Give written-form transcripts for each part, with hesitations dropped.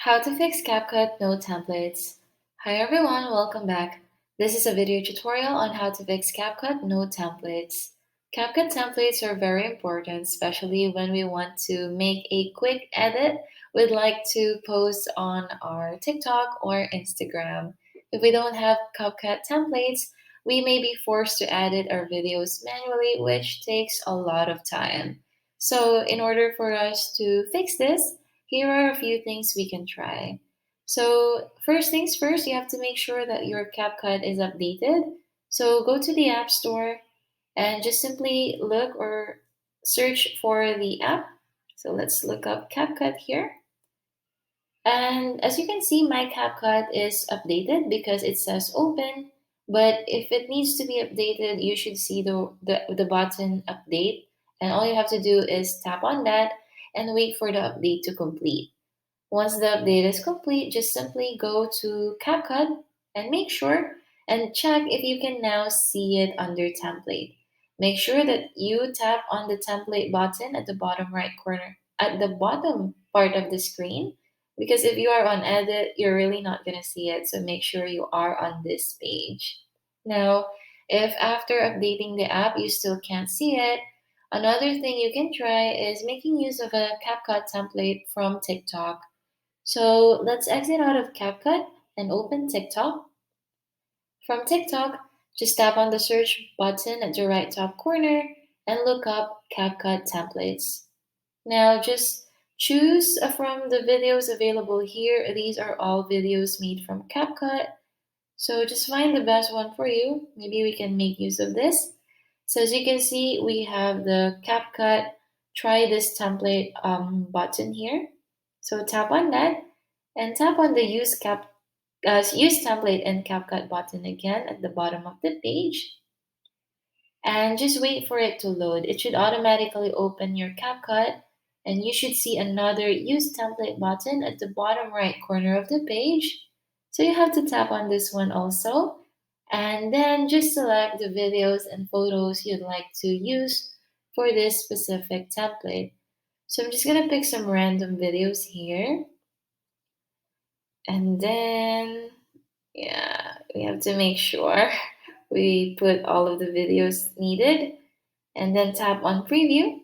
How to fix CapCut no templates. Hi everyone, welcome back. This is a video tutorial on how to fix CapCut no templates. CapCut templates are very important, especially when we want to make a quick edit we'd like to post on our TikTok or Instagram. If we don't have CapCut templates, we may be forced to edit our videos manually, which takes a lot of time. So in order for us to fix this, here are a few things we can try. So, first things first, you have to make sure that your CapCut is updated. So, go to the App Store and just simply look or search for the app. So, let's look up CapCut here. And as you can see, my CapCut is updated because it says open. But if it needs to be updated, you should see the button update. And all you have to do is tap on that and wait for the update to complete. Once the update is complete, just simply go to CapCut and make sure and check if you can now see it under template. Make sure that you tap on the template button at the bottom right corner, at the bottom part of the screen, because if you are on edit, you're really not going to see it. So make sure you are on this page. Now, if after updating the app you still can't see it, another thing you can try is making use of a CapCut template from TikTok. So let's exit out of CapCut and open TikTok. From TikTok, just tap on the search button at the right top corner and look up CapCut templates. Now just choose from the videos available here. These are all videos made from CapCut. So just find the best one for you. Maybe we can make use of this. So as you can see, we have the CapCut try this template button here. So tap on that and tap on the use template and CapCut button again at the bottom of the page. And just wait for it to load. It should automatically open your CapCut and you should see another use template button at the bottom right corner of the page. So you have to tap on this one also. And then just select the videos and photos you'd like to use for this specific template. So I'm just gonna pick some random videos here. And then, yeah, we have to make sure we put all of the videos needed. And then tap on preview.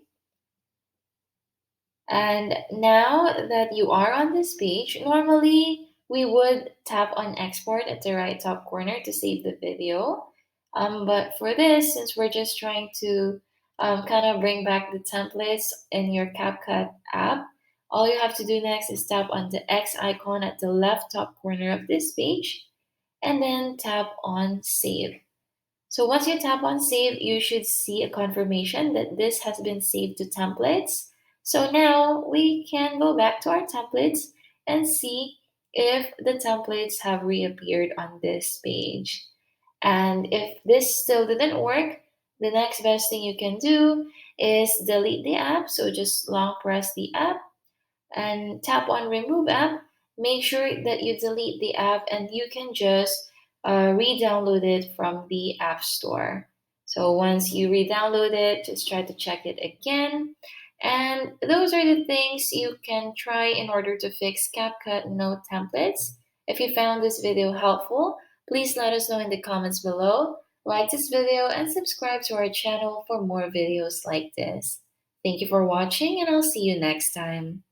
And now that you are on this page, normally we would tap on export at the right top corner to save the video. But for this, since we're just trying to kind of bring back the templates in your CapCut app, all you have to do next is tap on the X icon at the left top corner of this page and then tap on save. So once you tap on save, you should see a confirmation that this has been saved to templates. So now we can go back to our templates and see if the templates have reappeared on this page. And if this still didn't work, the next best thing you can do is delete the app. So just long press the app and tap on remove app. Make sure that you delete the app and you can just re-download it from the App Store. So once you re-download it, just try to check it again. And those are the things you can try in order to fix CapCut no templates. If you found this video helpful, please let us know in the comments below. Like this video and subscribe to our channel for more videos like this. Thank you for watching and I'll see you next time.